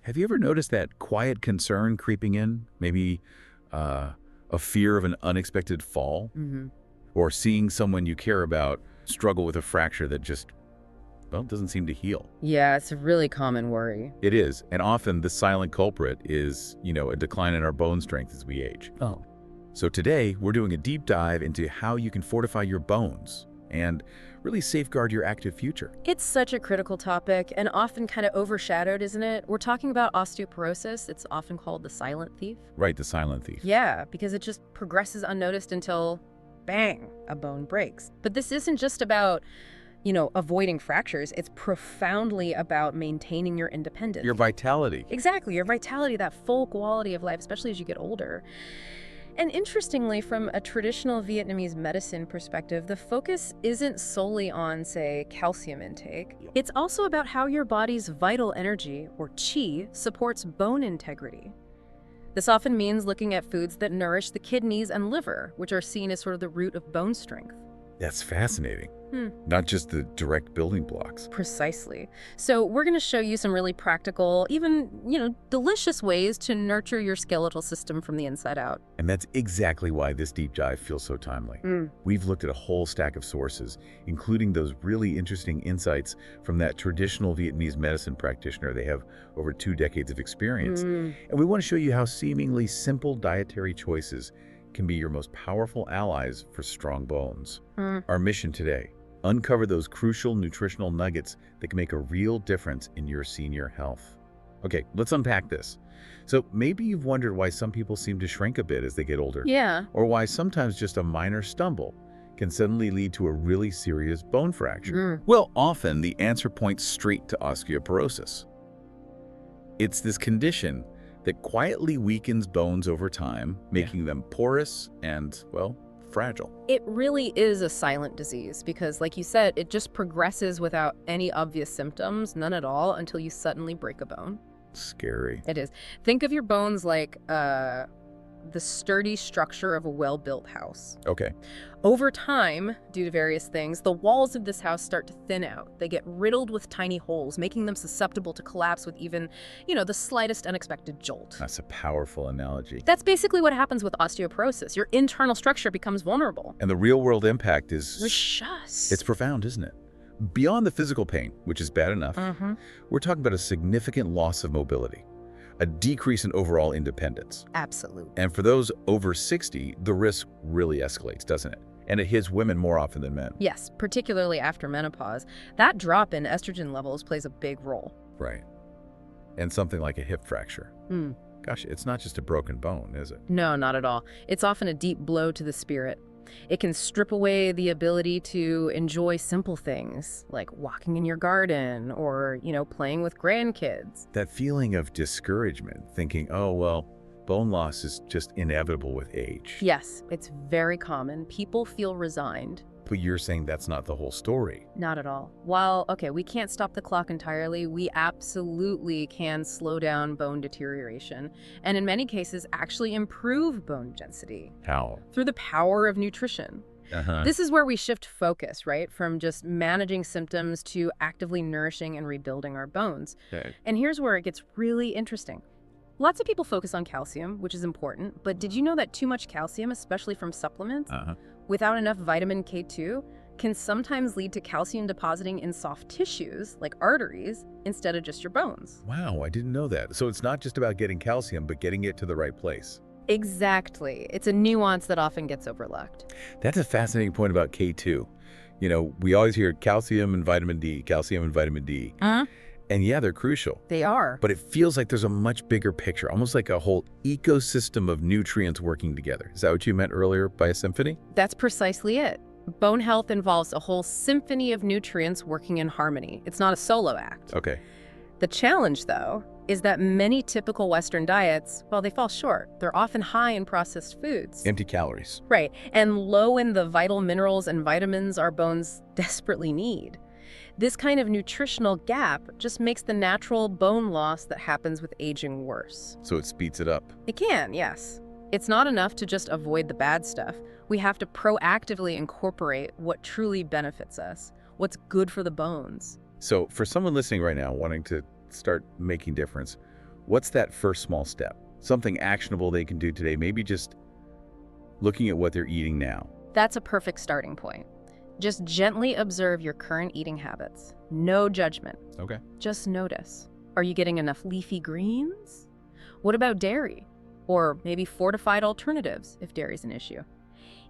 Have you ever noticed that quiet concern creeping in? Maybe a fear of an unexpected fall? Hmm. Or seeing someone you care about struggle with a fracture that just, well, doesn't seem to heal? Yeah, it's a really common worry. It is, and often the silent culprit is, a decline in our bone strength as we age. Oh. So today, we're doing a deep dive into how you can fortify your bones and really safeguard your active future. It's such a critical topic and often kind of overshadowed, isn't it? We're talking about osteoporosis. It's often called the silent thief. Right, the silent thief. Yeah, because it just progresses unnoticed until, bang, a bone breaks. But this isn't just about, avoiding fractures. It's profoundly about maintaining your independence. Your vitality. Exactly, your vitality, that full quality of life, especially as you get older. And interestingly, from a traditional Vietnamese medicine perspective, the focus isn't solely on, say, calcium intake. It's also about how your body's vital energy, or qi, supports bone integrity. This often means looking at foods that nourish the kidneys and liver, which are seen as sort of the root of bone strength. That's fascinating. Not just the direct building blocks. Precisely. So we're going to show you some really practical, even, delicious ways to nurture your skeletal system from the inside out. And that's exactly why this deep dive feels so timely. We've looked at a whole stack of sources, including those really interesting insights from that traditional Vietnamese medicine practitioner. They have over 2 decades of experience. And we want to show you how seemingly simple dietary choices can be your most powerful allies for strong bones. Our mission today: uncover those crucial nutritional nuggets that can make a real difference in your senior health. Okay, let's unpack this. So maybe you've wondered why some people seem to shrink a bit as they get older. Yeah. Or why sometimes just a minor stumble can suddenly lead to a really serious bone fracture. Well, often the answer points straight to osteoporosis. It's this condition that quietly weakens bones over time, making them porous and, well, fragile. It really is a silent disease because, like you said, it just progresses without any obvious symptoms, none at all, until you suddenly break a bone. Scary. It is. Think of your bones like the sturdy structure of a well-built house. Okay. Over time, due to various things, the walls of this house start to thin out. They get riddled with tiny holes, making them susceptible to collapse with even, the slightest unexpected jolt. That's a powerful analogy. That's basically what happens with osteoporosis. Your internal structure becomes vulnerable. And the real-world impact is... It's profound, isn't it? Beyond the physical pain, which is bad enough, we're talking about a significant loss of mobility, a decrease in overall independence. Absolutely. And for those over 60, the risk really escalates, doesn't it? And it hits women more often than men. Yes, particularly after menopause. That drop in estrogen levels plays a big role. Right. And something like a hip fracture. Gosh, it's not just a broken bone, is it? No, not at all. It's often a deep blow to the spirit. It can strip away the ability to enjoy simple things like walking in your garden or, playing with grandkids. That feeling of discouragement, thinking, oh, well, bone loss is just inevitable with age. Yes, it's very common. People feel resigned. But you're saying that's not the whole story. Not at all. While, we can't stop the clock entirely, we absolutely can slow down bone deterioration, and in many cases actually improve bone density. How? Through the power of nutrition. This is where we shift focus, right? From just managing symptoms to actively nourishing and rebuilding our bones. Okay. And here's where it gets really interesting. Lots of people focus on calcium, which is important, but did you know that too much calcium, especially from supplements, without enough vitamin K2, can sometimes lead to calcium depositing in soft tissues, like arteries, instead of just your bones? Wow, I didn't know that. So it's not just about getting calcium, but getting it to the right place. Exactly. It's a nuance that often gets overlooked. That's a fascinating point about K2. We always hear calcium and vitamin D, calcium and vitamin D. And yeah, they're crucial. They are. But it feels like there's a much bigger picture, almost like a whole ecosystem of nutrients working together. Is that what you meant earlier by a symphony? That's precisely it. Bone health involves a whole symphony of nutrients working in harmony. It's not a solo act. Okay. The challenge, though, is that many typical Western diets, well, they fall short. They're often high in processed foods. Empty calories. Right, and low in the vital minerals and vitamins our bones desperately need. This kind of nutritional gap just makes the natural bone loss that happens with aging worse. So it speeds it up. It can, yes. It's not enough to just avoid the bad stuff. We have to proactively incorporate what truly benefits us, what's good for the bones. So for someone listening right now wanting to start making difference, What's that first small step? Something actionable they can do today, maybe just looking at what they're eating now. That's a perfect starting point. Just gently observe your current eating habits. No judgment. Okay. Just notice. Are you getting enough leafy greens? What about dairy? Or maybe fortified alternatives if dairy's an issue.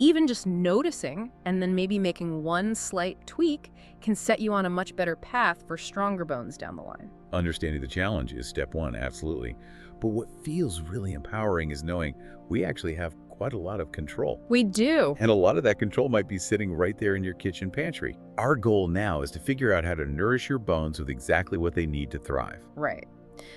Even just noticing and then maybe making one slight tweak can set you on a much better path for stronger bones down the line. Understanding the challenge is step one, absolutely. But what feels really empowering is knowing we actually have quite a lot of control. We do. And a lot of that control might be sitting right there in your kitchen pantry. Our goal now is to figure out how to nourish your bones with exactly what they need to thrive. Right.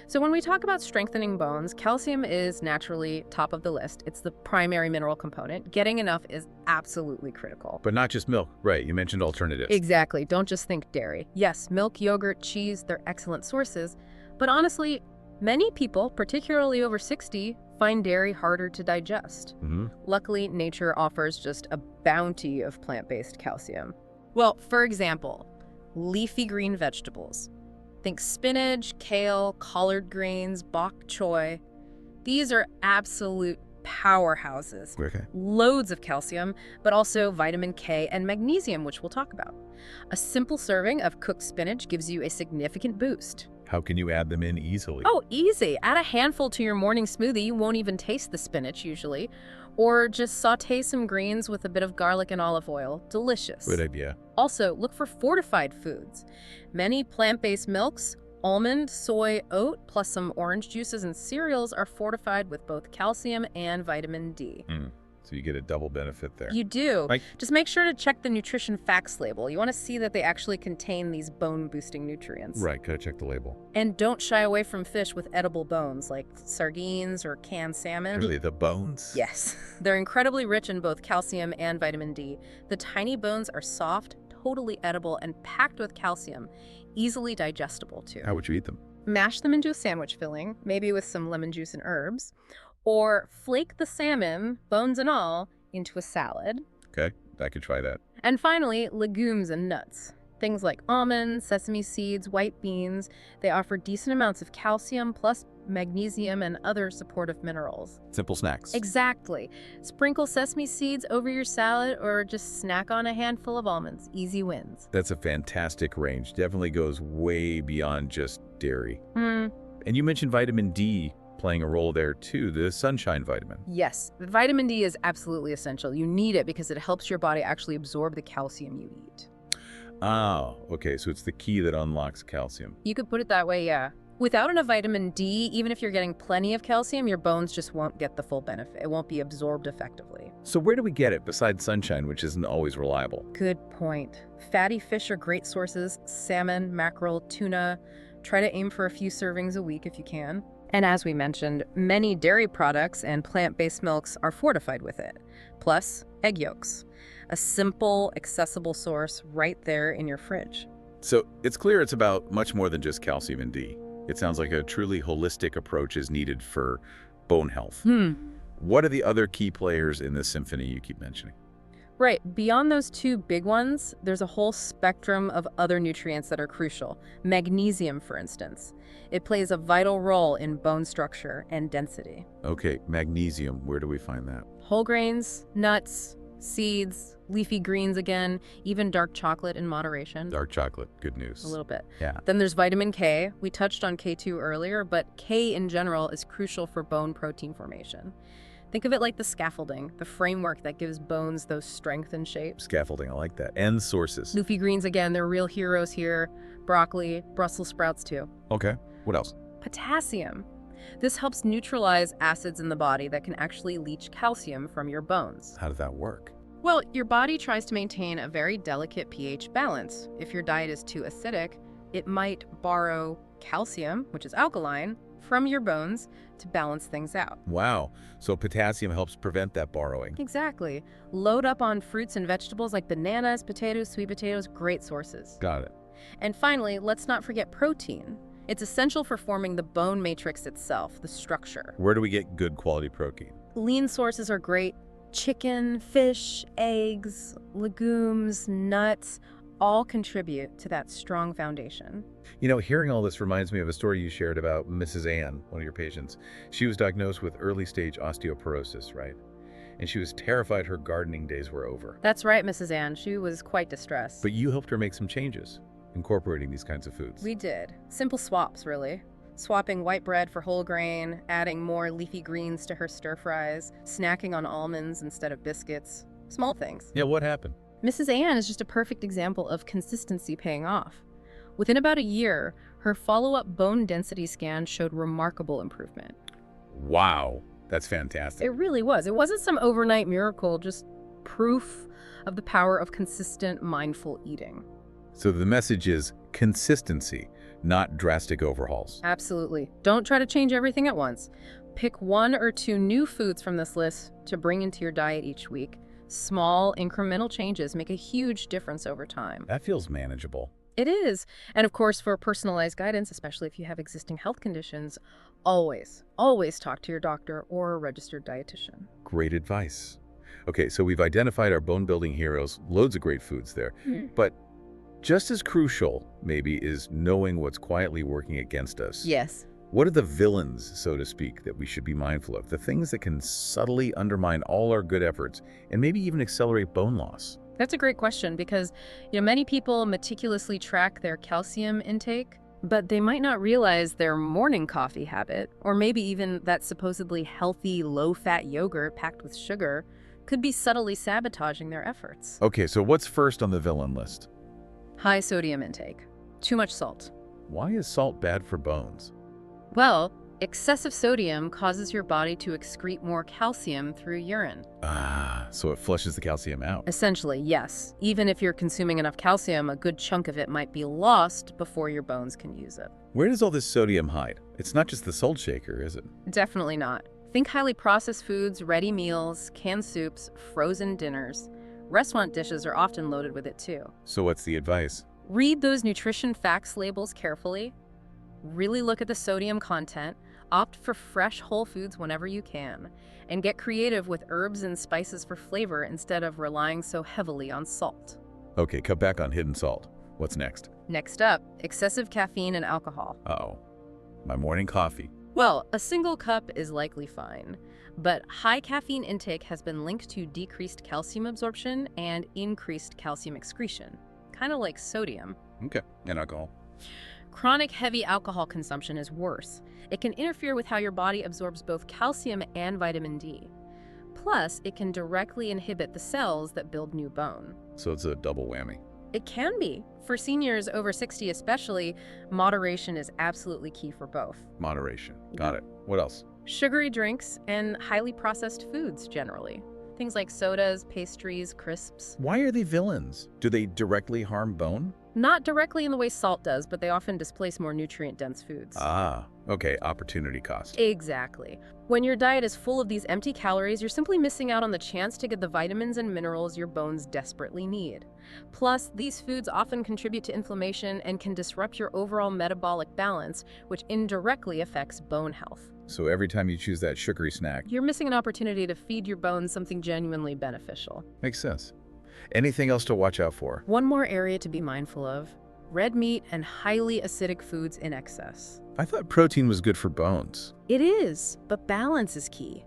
So when we talk about strengthening bones, calcium is naturally top of the list. It's the primary mineral component. Getting enough is absolutely critical. But not just milk, right? You mentioned alternatives. Exactly. Don't just think dairy. Yes, milk, yogurt, cheese, they're excellent sources. But honestly, many people, particularly over 60, find dairy harder to digest. Luckily, nature offers just a bounty of plant-based calcium. Well, for example, leafy green vegetables. Think spinach, kale, collard greens, bok choy. These are absolute powerhouses. Okay. Loads of calcium, but also vitamin K and magnesium, which we'll talk about. A simple serving of cooked spinach gives you a significant boost. How can you add them in easily? Oh, easy. Add a handful to your morning smoothie. You won't even taste the spinach usually. Or just saute some greens with a bit of garlic and olive oil. Delicious. Good idea. Also, look for fortified foods. Many plant-based milks, almond, soy, oat, plus some orange juices and cereals are fortified with both calcium and vitamin D. So you get a double benefit there. You do. Like, just make sure to check the nutrition facts label. You want to see that they actually contain these bone-boosting nutrients. right, gotta check the label. And don't shy away from fish with edible bones, like sardines or canned salmon. Really, the bones? Yes. They're incredibly rich in both calcium and vitamin D. The tiny bones are soft, totally edible, and packed with calcium, easily digestible too. How would you eat them? Mash them into a sandwich filling, maybe with some lemon juice and herbs, or flake the salmon, bones and all, into a salad. Okay, I could try that. And finally, legumes and nuts. Things like almonds, sesame seeds, white beans, they offer decent amounts of calcium plus magnesium and other supportive minerals. Simple snacks. Exactly. Sprinkle sesame seeds over your salad or just snack on a handful of almonds. Easy wins. That's a fantastic range. Definitely goes way beyond just dairy. And you mentioned vitamin D playing a role there too, the sunshine vitamin. Yes, vitamin D is absolutely essential. You need it because it helps your body actually absorb the calcium you eat. Oh, okay, so it's the key that unlocks calcium. You could put it that way, yeah. Without enough vitamin D, even if you're getting plenty of calcium, your bones just won't get the full benefit. It won't be absorbed effectively. So where do we get it besides sunshine, which isn't always reliable? Good point. Fatty fish are great sources. Salmon, mackerel, tuna. Try to aim for a few servings a week if you can. And as we mentioned, many dairy products and plant-based milks are fortified with it. Plus, egg yolks. A simple, accessible source right there in your fridge. So it's clear it's about much more than just calcium and D. It sounds like a truly holistic approach is needed for bone health. What are the other key players in this symphony you keep mentioning? Right. Beyond those two big ones, there's a whole spectrum of other nutrients that are crucial. Magnesium, for instance. It plays a vital role in bone structure and density. Okay, magnesium, where do we find that? Whole grains, nuts, seeds, leafy greens again, even dark chocolate in moderation. Dark chocolate, good news. A little bit. Yeah. Then there's vitamin K. We touched on K2 earlier, but K in general is crucial for bone protein formation. Think of it like the scaffolding, the framework that gives bones those strength and shape. Scaffolding, I like that. And sources. Leafy greens again, they're real heroes here. Broccoli, Brussels sprouts too. Okay, what else? Potassium. This helps neutralize acids in the body that can actually leach calcium from your bones. How does that work? Well, your body tries to maintain a very delicate pH balance. If your diet is too acidic, it might borrow calcium, which is alkaline, from your bones to balance things out. Wow, so potassium helps prevent that borrowing. Exactly. Load up on fruits and vegetables like bananas, potatoes, sweet potatoes, great sources. Got it. And finally, let's not forget protein. It's essential for forming the bone matrix itself, the structure. Where do we get good quality protein? Lean sources are great. Chicken, fish, eggs, legumes, nuts, all contribute to that strong foundation. You know, hearing all this reminds me of a story you shared about Mrs. Ann, one of your patients. She was diagnosed with early-stage osteoporosis, right? And she was terrified her gardening days were over. That's right, Mrs. Ann. She was quite distressed. But you helped her make some changes, incorporating these kinds of foods. We did. Simple swaps, really. Swapping white bread for whole grain, adding more leafy greens to her stir fries, snacking on almonds instead of biscuits. Small things. Yeah, what happened? Mrs. Ann is just a perfect example of consistency paying off. Within about a year, her follow-up bone density scan showed remarkable improvement. Wow, that's fantastic. It really was. It wasn't some overnight miracle, just proof of the power of consistent, mindful eating. So the message is consistency, not drastic overhauls. Absolutely. Don't try to change everything at once. Pick 1 or 2 new foods from this list to bring into your diet each week. Small, incremental changes make a huge difference over time. That feels manageable. It is. And of course, for personalized guidance, especially if you have existing health conditions, always talk to your doctor or a registered dietitian. Great advice. Okay, so we've identified our bone-building heroes, loads of great foods there. But just as crucial, maybe, is knowing what's quietly working against us. Yes. What are the villains, so to speak, that we should be mindful of? The things that can subtly undermine all our good efforts and maybe even accelerate bone loss? That's a great question because, many people meticulously track their calcium intake, but they might not realize their morning coffee habit, or maybe even that supposedly healthy, low-fat yogurt packed with sugar, could be subtly sabotaging their efforts. Okay, so what's first on the villain list? High sodium intake. Too much salt. Why is salt bad for bones? Well, excessive sodium causes your body to excrete more calcium through urine. Ah, so it flushes the calcium out. Essentially, yes. Even if you're consuming enough calcium, a good chunk of it might be lost before your bones can use it. Where does all this sodium hide? It's not just the salt shaker, is it? Definitely not. Think highly processed foods, ready meals, canned soups, frozen dinners. Restaurant dishes are often loaded with it too. So what's the advice? Read those nutrition facts labels carefully. Really look at the sodium content. Opt for fresh whole foods whenever you can. And get creative with herbs and spices for flavor instead of relying so heavily on salt. Okay, cut back on hidden salt. What's next? Next up, excessive caffeine and alcohol. Uh-oh. My morning coffee. Well, a single cup is likely fine, but high caffeine intake has been linked to decreased calcium absorption and increased calcium excretion, kind of like sodium. Okay, and alcohol. Chronic heavy alcohol consumption is worse. It can interfere with how your body absorbs both calcium and vitamin D. Plus, it can directly inhibit the cells that build new bone. So it's a double whammy. It can be. For seniors over 60 especially, moderation is absolutely key for both. Moderation. Got it. What else? Sugary drinks and highly processed foods generally. Things like sodas, pastries, crisps. Why are they villains? Do they directly harm bone? Not directly in the way salt does, but they often displace more nutrient-dense foods. Ah, okay, opportunity cost. Exactly. When your diet is full of these empty calories, you're simply missing out on the chance to get the vitamins and minerals your bones desperately need. Plus, these foods often contribute to inflammation and can disrupt your overall metabolic balance, which indirectly affects bone health. So every time you choose that sugary snack, You're missing an opportunity to feed your bones something genuinely beneficial. makes sense. Anything else to watch out for? One more area to be mindful of: red meat and highly acidic foods in excess. I thought protein was good for bones. It is, but balance is key.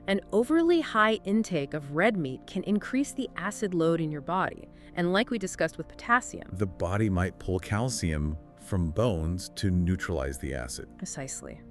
An overly high intake of red meat can increase the acid load in your body, and like we discussed with potassium. The body might pull calcium from bones to neutralize the acid. Precisely.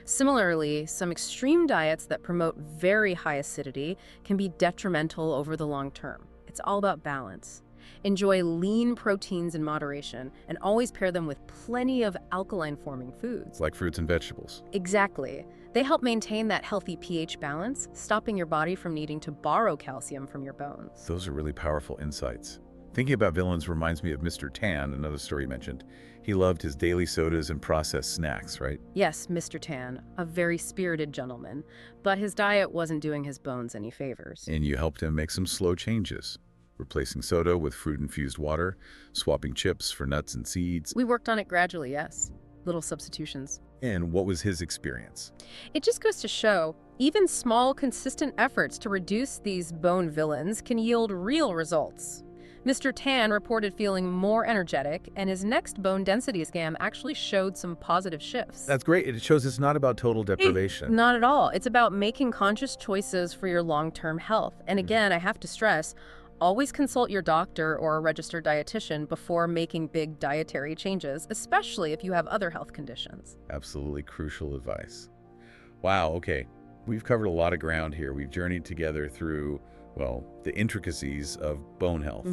Similarly, some extreme diets that promote very high acidity can be detrimental over the long term. It's all about balance. Enjoy lean proteins in moderation, and always pair them with plenty of alkaline-forming foods. Like fruits and vegetables. Exactly. They help maintain that healthy pH balance, stopping your body from needing to borrow calcium from your bones. Those are really powerful insights. Thinking about villains reminds me of Mr. Tan, another story you mentioned. He loved his daily sodas and processed snacks, right? Yes, Mr. Tan, a very spirited gentleman, but his diet wasn't doing his bones any favors. And you helped him make some slow changes, replacing soda with fruit-infused water, swapping chips for nuts and seeds. We worked on it gradually, yes. Little substitutions. And what was his experience? It just goes to show, even small, consistent efforts to reduce these bone villains can yield real results. Mr. Tan reported feeling more energetic, and his next bone density scan actually showed some positive shifts. That's great. It shows it's not about total deprivation. Not at all. It's about making conscious choices for your long-term health. And again, I have to stress, always consult your doctor or a registered dietitian before making big dietary changes, especially if you have other health conditions. Absolutely crucial advice. Wow, okay. We've covered a lot of ground here. We've journeyed together through, well, the intricacies of bone health.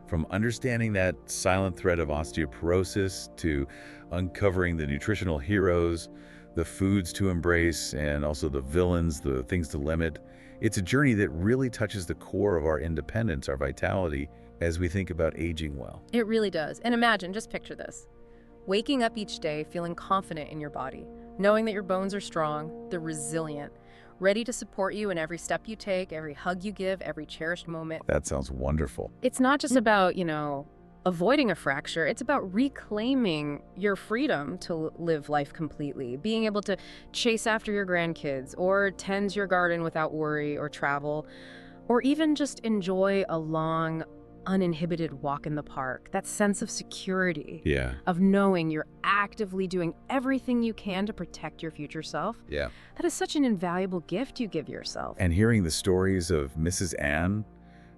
From understanding that silent threat of osteoporosis to uncovering the nutritional heroes, the foods to embrace, and also the villains, the things to limit. It's a journey that really touches the core of our independence, our vitality, as we think about aging well. It really does. And imagine, just picture this. Waking up each day feeling confident in your body, knowing that your bones are strong, they're resilient, ready to support you in every step you take, every hug you give, every cherished moment. That sounds wonderful. It's not just about, avoiding a fracture. It's about reclaiming your freedom to live life completely, being able to chase after your grandkids or tend your garden without worry or travel, or even just enjoy a long, uninhibited walk in the park. That sense of security, of knowing you're actively doing everything you can to protect your future self. That is such an invaluable gift you give yourself. And hearing the stories of Mrs. Ann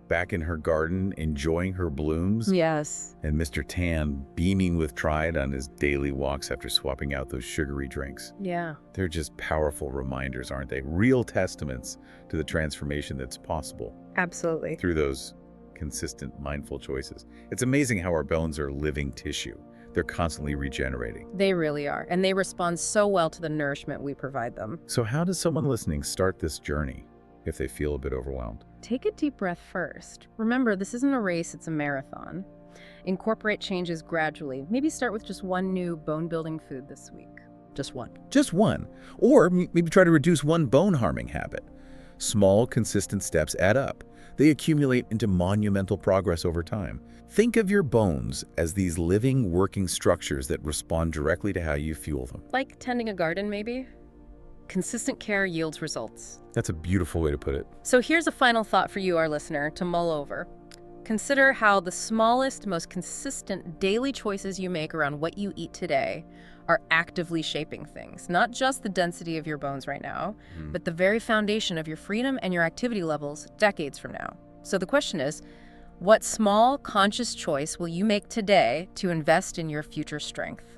back in her garden, enjoying her blooms. Yes. And Mr. Tan beaming with pride on his daily walks after swapping out those sugary drinks. Yeah. They're just powerful reminders, aren't they? Real testaments to the transformation that's possible. Absolutely. Through those consistent, mindful choices. It's amazing how our bones are living tissue. They're constantly regenerating. They really are. And they respond so well to the nourishment we provide them. So how does someone listening start this journey if they feel a bit overwhelmed? Take a deep breath first. Remember, this isn't a race, it's a marathon. Incorporate changes gradually. Maybe start with just one new bone-building food this week. Just one. Just one. Or maybe try to reduce one bone-harming habit. Small, consistent steps add up. They accumulate into monumental progress over time. Think of your bones as these living, working structures that respond directly to how you fuel them. Like tending a garden, maybe? Consistent care yields results. That's a beautiful way to put it. So here's a final thought for you, our listener, to mull over. Consider how the smallest, most consistent daily choices you make around what you eat today are actively shaping things. Not just the density of your bones right now, but the very foundation of your freedom and your activity levels decades from now. So the question is, what small, conscious choice will you make today to invest in your future strength?